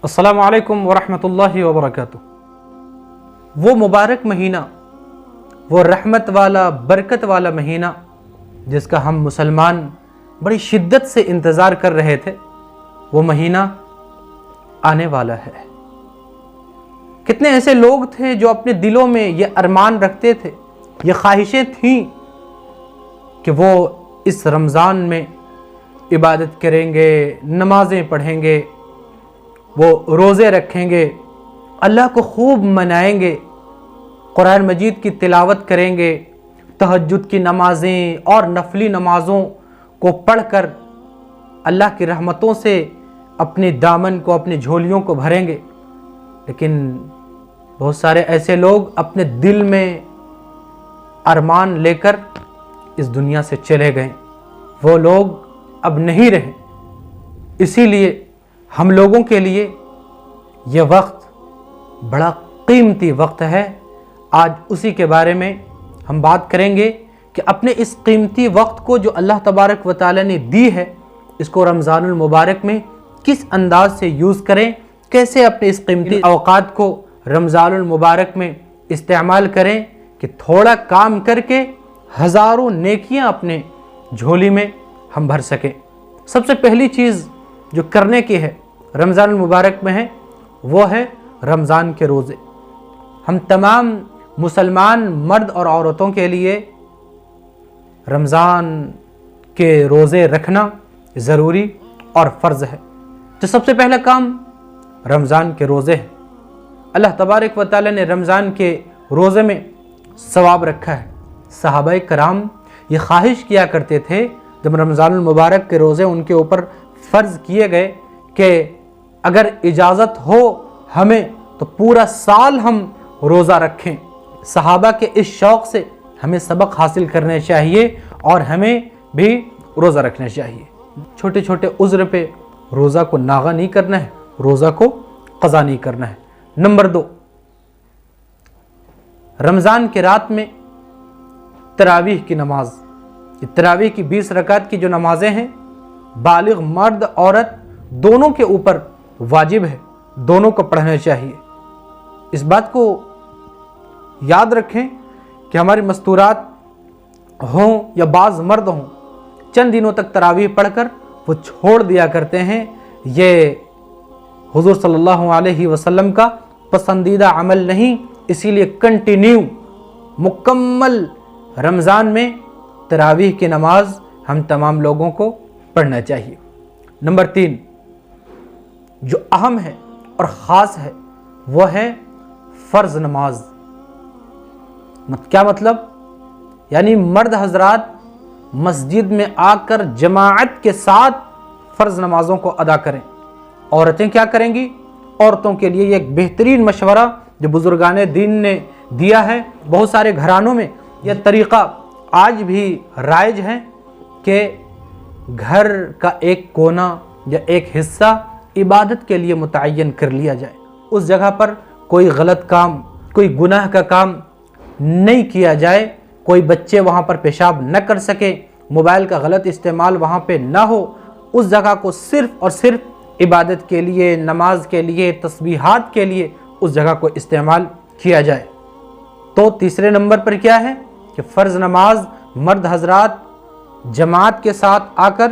السلام علیکم ورحمۃ اللہ وبرکاتہ۔ وہ مبارک مہینہ، وہ رحمت والا برکت والا مہینہ جس کا ہم مسلمان بڑی شدت سے انتظار کر رہے تھے، وہ مہینہ آنے والا ہے۔ کتنے ایسے لوگ تھے جو اپنے دلوں میں یہ ارمان رکھتے تھے، یہ خواہشیں تھیں کہ وہ اس رمضان میں عبادت کریں گے، نمازیں پڑھیں گے، وہ روزے رکھیں گے، اللہ کو خوب منائیں گے، قرآن مجید کی تلاوت کریں گے، تہجد کی نمازیں اور نفلی نمازوں کو پڑھ کر اللہ کی رحمتوں سے اپنے دامن کو، اپنی جھولیوں کو بھریں گے۔ لیکن بہت سارے ایسے لوگ اپنے دل میں ارمان لے کر اس دنیا سے چلے گئے، وہ لوگ اب نہیں رہے۔ اسی لیے ہم لوگوں کے لیے یہ وقت بڑا قیمتی وقت ہے۔ آج اسی کے بارے میں ہم بات کریں گے کہ اپنے اس قیمتی وقت کو جو اللہ تبارک و تعالی نے دی ہے، اس کو رمضان المبارک میں کس انداز سے یوز کریں، کیسے اپنے اس قیمتی اوقات کو رمضان المبارک میں استعمال کریں کہ تھوڑا کام کر کے ہزاروں نیکیاں اپنے جھولی میں ہم بھر سکیں۔ سب سے پہلی چیز جو کرنے کی ہے رمضان المبارک میں ہے، وہ ہے رمضان کے روزے۔ ہم تمام مسلمان مرد اور عورتوں کے لیے رمضان کے روزے رکھنا ضروری اور فرض ہے۔ تو سب سے پہلا کام رمضان کے روزے ہے۔ اللہ تبارک و تعالی نے رمضان کے روزے میں ثواب رکھا ہے۔ صحابہ کرام یہ خواہش کیا کرتے تھے جب رمضان المبارک کے روزے ان کے اوپر فرض کیے گئے کہ اگر اجازت ہو ہمیں تو پورا سال ہم روزہ رکھیں۔ صحابہ کے اس شوق سے ہمیں سبق حاصل کرنے چاہیے اور ہمیں بھی روزہ رکھنا چاہیے۔ چھوٹے چھوٹے عذر پہ روزہ کو ناغہ نہیں کرنا ہے، روزہ کو قضا نہیں کرنا ہے۔ نمبر 2، رمضان کے رات میں تراویح کی نماز۔ یہ تراویح کی 20 رکعت کی جو نمازیں ہیں، بالغ مرد عورت دونوں کے اوپر واجب ہے، دونوں کو پڑھنا چاہیے۔ اس بات کو یاد رکھیں کہ ہماری مستورات ہوں یا بعض مرد ہوں، چند دنوں تک تراویح پڑھ کر وہ چھوڑ دیا کرتے ہیں۔ یہ حضور صلی اللہ علیہ وسلم کا پسندیدہ عمل نہیں، اسی لیے کنٹینیو مکمل رمضان میں تراویح کی نماز ہم تمام لوگوں کو پڑھنا چاہیے۔ نمبر 3 جو اہم ہے اور خاص ہے، وہ ہے فرض نماز۔ کیا مطلب؟ یعنی مرد حضرات مسجد میں آ کر جماعت کے ساتھ فرض نمازوں کو ادا کریں۔ عورتیں کیا کریں گی؟ عورتوں کے لیے یہ ایک بہترین مشورہ جو بزرگان دین نے دیا ہے۔ بہت سارے گھرانوں میں یہ طریقہ آج بھی رائج ہے کہ گھر کا ایک کونا یا ایک حصہ عبادت کے لیے متعین کر لیا جائے۔ اس جگہ پر کوئی غلط کام، کوئی گناہ کا کام نہیں کیا جائے، کوئی بچے وہاں پر پیشاب نہ کر سکے، موبائل کا غلط استعمال وہاں پہ نہ ہو۔ اس جگہ کو صرف اور صرف عبادت کے لیے، نماز کے لیے، تسبیحات کے لیے اس جگہ کو استعمال کیا جائے۔ تو تیسرے نمبر پر کیا ہے کہ فرض نماز مرد حضرات جماعت کے ساتھ آ کر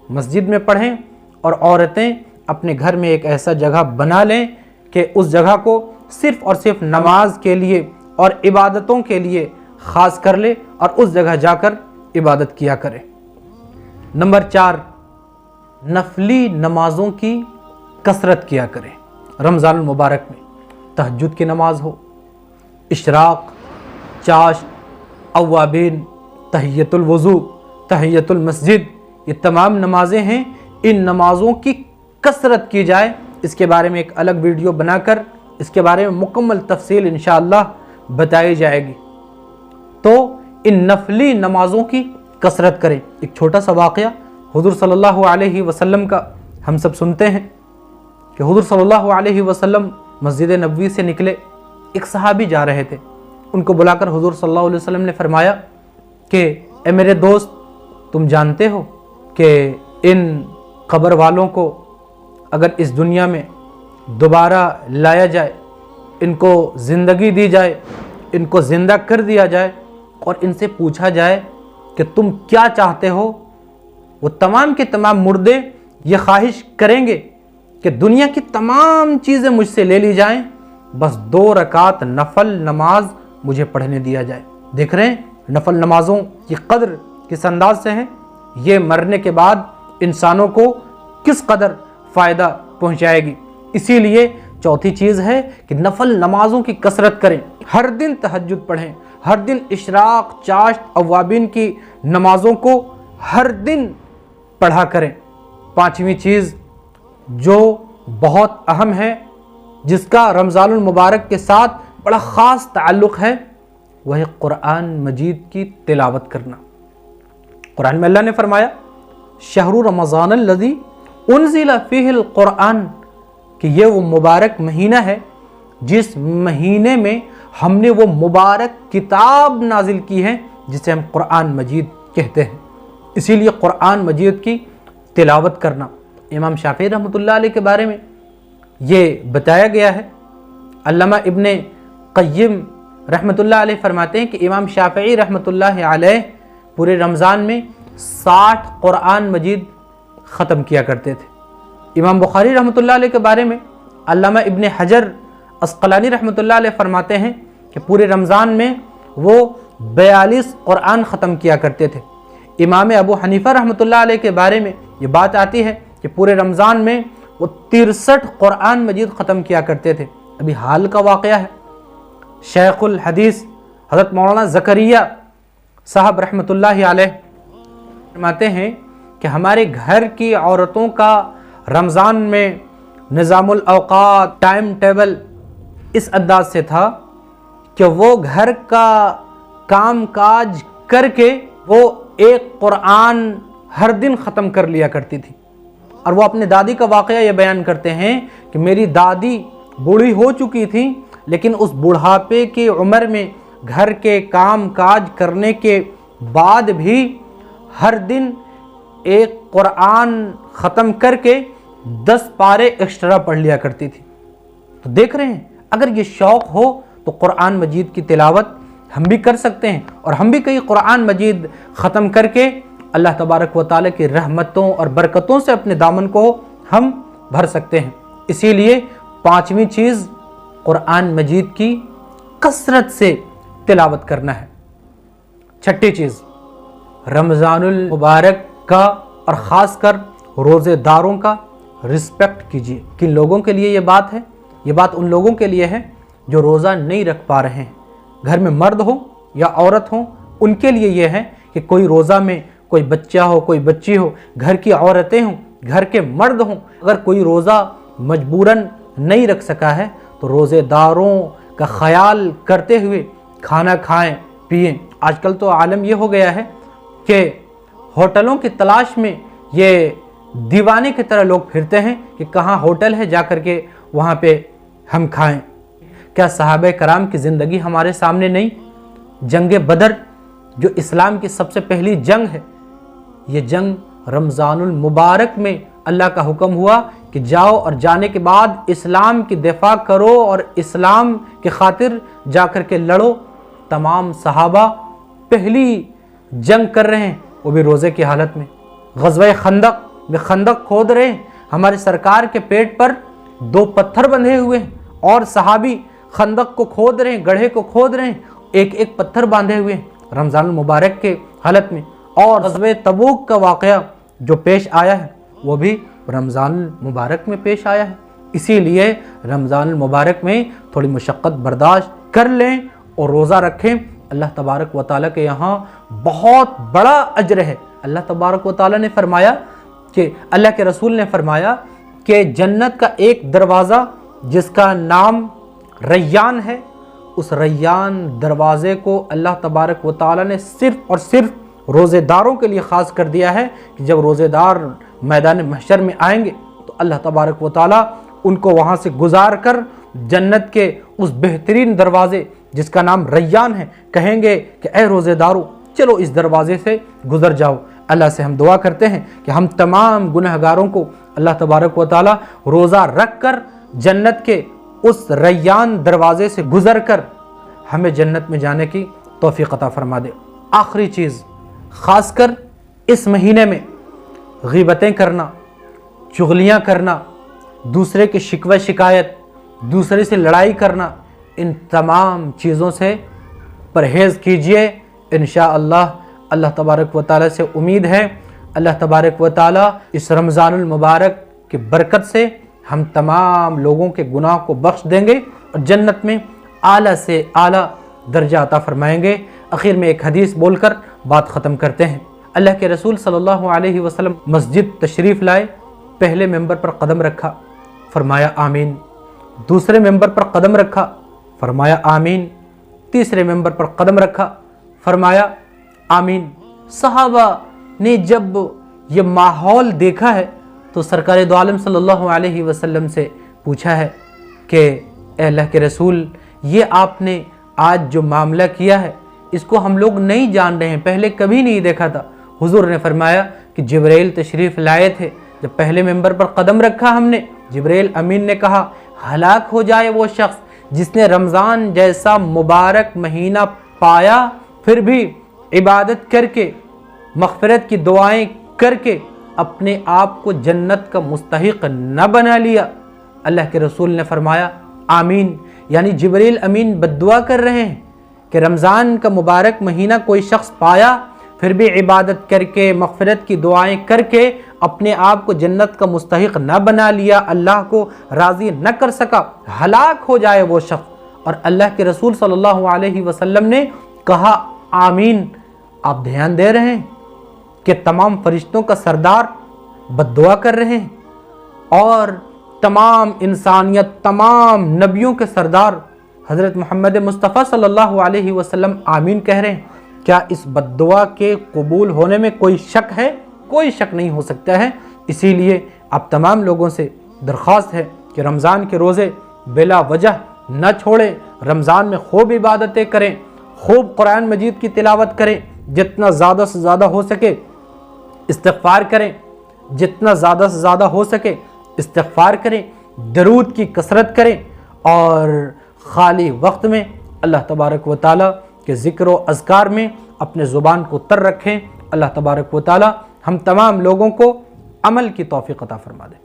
مسجد میں پڑھیں، اور عورتیں اپنے گھر میں ایک ایسا جگہ بنا لیں کہ اس جگہ کو صرف اور صرف نماز کے لیے اور عبادتوں کے لیے خاص کر لے اور اس جگہ جا کر عبادت کیا کرے۔ نمبر 4 نفلی نمازوں کی کثرت کیا کرے۔ رمضان المبارک میں تہجد کی نماز ہو، اشراق، چاشت، اوابین، تحیۃ الوضو، تحیۃ المسجد، یہ تمام نمازیں ہیں۔ ان نمازوں کی کثرت کی جائے۔ اس کے بارے میں ایک الگ ویڈیو بنا کر اس کے بارے میں مکمل تفصیل انشاءاللہ بتائی جائے گی۔ تو ان نفلی نمازوں کی کثرت کریں۔ ایک چھوٹا سا واقعہ حضور صلی اللہ علیہ وسلم کا ہم سب سنتے ہیں کہ حضور صلی اللہ علیہ وسلم مسجد نبوی سے نکلے، ایک صحابی جا رہے تھے، ان کو بلا کر حضور صلی اللہ علیہ وسلم نے فرمایا کہ اے میرے دوست، تم جانتے ہو کہ ان قبر والوں کو اگر اس دنیا میں दोबारा लाया जाए, इनको ज़िंदगी दी जाए, इनको ज़िंदा कर दिया जाए और इनसे पूछा जाए कि तुम क्या चाहते हो। वो तमाम के तमाम मुर्दे ये ख्वाहिश करेंगे कि दुनिया की तमाम चीज़ें मुझसे ले ली जाएं, बस 2 रकात नफल नमाज मुझे पढ़ने दिया जाए। देख रहे हैं नफल नमाज़ों की कदर किस अंदाज से है, ये मरने के बाद इंसानों को किस कदर फ़ायदा पहुँचाएगी। इसीलिए चौथी चीज़ है कि नफल नमाज़ों की कसरत करें, हर दिन तहज्जुद पढ़ें, हर दिन इशराक, चाश्त, अवाबिन की नमाज़ों को हर दिन पढ़ा करें। 5वीं चीज़ जो बहुत अहम है, जिसका रमज़ानुल मुबारक के साथ बड़ा ख़ास ताल्लुक़ है, वह है कुरान मजीद की तिलावत करना। कुरान में अल्लाह ने फरमाया शहरु रमज़ान अल्लज़ी उन्ज़िला फ़ीहिल कुरान, कि ये वो मुबारक महीना है जिस महीने में हमने वो मुबारक किताब नाजिल की है जिसे हम कुरान मजीद कहते हैं। इसीलिए कुरान मजीद की तिलावत करना। इमाम शाफ़ी रहमतुल्लाह अलैह के बारे में ये बताया गया है। अल्लामा इब्ने क़य्यिम रहमतुल्लाह अलैह फरमाते हैं कि इमाम शाफ़ी रहमतुल्लाह अलैह पूरे रमज़ान में 60 कुरान मजीद ख़त्म किया करते थे। इमाम बुखारी रहमतुल्लाह अलैह के बारे में अल्लामा इब्ने हजर अस्क़लानी रहमतुल्लाह अलैह फरमाते हैं कि पूरे रमज़ान में वो 42 कुरान ख़त्म किया करते थे। इमाम अबू हनीफ़ा रहमतुल्लाह अलैह के बारे में ये बात आती है कि पूरे रमज़ान में वो 63 कुरान मजीद ख़त्म किया करते थे। अभी हाल का वाक़या है, शेखुल हदीस हज़रत मौलाना ज़करिया साहब रहमतुल्लाह अलैह फरमाते हैं कि हमारे घर की औरतों का रमज़ान में निज़ामुल औक़ात, टाइम टेबल इस अंदाज से था कि वो घर का काम काज करके वो एक कुरान हर दिन ख़त्म कर लिया करती थी। और वो अपने दादी का वाक़या ये बयान करते हैं कि मेरी दादी बूढ़ी हो चुकी थी, लेकिन उस बुढ़ापे की उम्र में घर के काम काज करने के बाद भी हर दिन एक कुरान ख़त्म करके 10 पारे एक्स्ट्रा पढ़ लिया करती थी। तो देख रहे हैं, अगर ये शौक़ हो तो कुरान मजीद की तिलावत हम भी कर सकते हैं और हम भी कई कुरान मजीद ख़त्म करके अल्लाह तबारक व तआला की रहमतों और बरकतों से अपने दामन को हम भर सकते हैं। इसीलिए 5वीं चीज़ कुरान मजीद की कसरत से तिलावत करना है। 6ठी चीज़ रमज़ानुल मुबारक का और ख़ासकर रोज़ेदारों का रिस्पेक्ट कीजिए। किन लोगों के लिए ये बात है? ये बात उन लोगों के लिए है जो रोज़ा नहीं रख पा रहे हैं। घर में मर्द हो या औरत हो, उनके लिए ये है कि कोई रोज़ा में कोई बच्चा हो, कोई बच्ची हो, घर की औरतें हों, घर के मर्द हों, अगर कोई रोज़ा मजबूरन नहीं रख सका है तो रोज़ेदारों का ख्याल करते हुए खाना खाएं, पिएं। आजकल तो आलम ये हो गया है कि होटलों की तलाश में ये दीवाने की तरह लोग फिरते हैं कि कहाँ होटल है, जा कर के वहाँ पे हम खाएं। क्या सहाबे कराम की ज़िंदगी हमारे सामने नहीं? जंग बदर जो इस्लाम की सबसे पहली जंग है, ये जंग रमज़ानुल मुबारक में अल्लाह का हुक्म हुआ कि जाओ और जाने के बाद इस्लाम की दिफा करो और इस्लाम के खातिर जा कर के लड़ो। तमाम सहाबा पहली जंग कर रहे हैं, वो भी रोज़े की हालत में। ग़ज़वा खंदक में खंदक खोद रहे हैं, हमारे सरकार के पेट पर 2 पत्थर बंधे हुए हैं और सहाबी खंदक को खोद रहे हैं, गड्ढे को खोद रहे हैं, एक एक पत्थर बांधे हुए हैं रमज़ानुल मुबारक के हालत में। और ग़ज़वा तबूक का वाक़या जो पेश आया है वो भी रमज़ानुल मुबारक में पेश आया है। इसीलिए रमज़ानुल मुबारक में थोड़ी मुशक्क़त बर्दाश्त कर लें और रोज़ा रखें। अल्लाह तबारक व तआला के यहाँ बहुत बड़ा अज्र है। अल्लाह तबारक व तआला ने फरमाया कि अल्लाह के रसूल ने फरमाया कि जन्नत का एक दरवाज़ा जिसका नाम रैयान है, उस रैयान दरवाज़े को अल्लाह तबारक व तआला ने सिर्फ़ और सिर्फ रोज़ेदारों के लिए ख़ास कर दिया है कि जब रोज़ेदार मैदान महशर में आएंगे तो अल्लाह तबारक व तआला उनको वहाँ से गुजार कर जन्नत के उस बेहतरीन दरवाज़े जिसका नाम रैयान है कहेंगे कि ऐ रोज़ेदारों, चलो इस दरवाज़े से गुज़र जाओ। अल्लाह से हम दुआ करते हैं कि हम तमाम गुनहगारों को अल्लाह तबारक व तआला रोज़ा रख कर जन्नत के उस रैयान दरवाजे से गुजर कर हमें जन्नत में जाने की तौफीक अता फरमा दे। आखिरी चीज़, ख़ासकर इस महीने में ग़ीबतें करना, चुगलियाँ करना, दूसरे की शिकवा शिकायत, दूसरे से लड़ाई करना, इन तमाम चीज़ों से परहेज़ कीजिए। इंशाअल्लाह अल्लाह तबारक व तआला से उम्मीद है अल्लाह तबारक व तआला इस रमज़ानुल मुबारक की बरकत से हम तमाम लोगों के गुनाह को बख्श देंगे और जन्नत में आला से आला दर्जा अता फरमाएंगे। आखिर में एक हदीस बोलकर बात ख़त्म करते हैं। अल्लाह के रसूल सल्लल्लाहु अलैहि वसल्लम मस्जिद तशरीफ़ लाए, पहले मेंबर पर कदम रखा, फरमाया आमीन। दूसरे मेंबर पर कदम रखा, फरमाया आमीन। तीसरे मेंबर पर कदम रखा, फरमाया आमीन। सहाबा ने जब ये माहौल देखा है तो सरकार दो आलम सल्लल्लाहु अलैहि वसल्लम से पूछा है कि ए अल्लाह के रसूल, ये आपने आज जो मामला किया है इसको हम लोग नहीं जान रहे हैं, पहले कभी नहीं देखा था। हुजूर ने फरमाया कि जिब्राइल तशरीफ़ लाए थे, जब पहले मेंबर पर कदम रखा हमने, जिब्राइल अमीन ने कहा हलाक हो जाए वो शख्स जिसने रमज़ान जैसा मुबारक महीना पाया फिर भी इबादत करके, मग़फ़िरत की दुआएं करके अपने आप को जन्नत का मुस्तहिक न बना लिया। अल्लाह के रसूल ने फरमाया आमीन। यानी जिब्रील अमीन बद्दुआ कर रहे हैं कि रमज़ान का मुबारक महीना कोई शख्स पाया फिर भी इबादत करके, मग़फ़िरत की दुआएं करके अपने आप को जन्नत का मुस्तहिक न बना लिया, अल्लाह को राज़ी न कर सका, हलाक हो जाए वो शख्स। और अल्लाह के रसूल सल्लल्लाहु अलैहि वसल्लम ने कहा आमीन। आप ध्यान दे रहे हैं कि तमाम फरिश्तों का सरदार बद्दुआ कर रहे हैं और तमाम इंसानियत, तमाम नबियों के सरदार हज़रत मोहम्मद मुस्तफ़ा सल्लल्लाहु अलैहि वसल्लम आमीन कह रहे हैं। क्या इस बद्दुआ के कबूल होने में कोई शक है? कोई शक नहीं हो सकता है। इसीलिए आप तमाम लोगों से दरख्वास्त है कि रमज़ान के रोज़े बिला वजह न छोड़ें, रमज़ान में खूब इबादतें करें, खूब कुरान मजीद की तिलावत करें, जितना ज़्यादा से ज़्यादा हो सके इस्तिग़फ़ार करें, जितना ज़्यादा से ज़्यादा हो सके इस्तिग़फ़ार करें, दरूद की कसरत करें और खाली वक्त में अल्लाह तबारक व तआला के ज़िक्र व अज़कार में अपने ज़ुबान को तर रखें। अल्लाह तबारक व तआला हम तमाम लोगों को अमल की तौफ़ीक़ अता फ़रमा दे।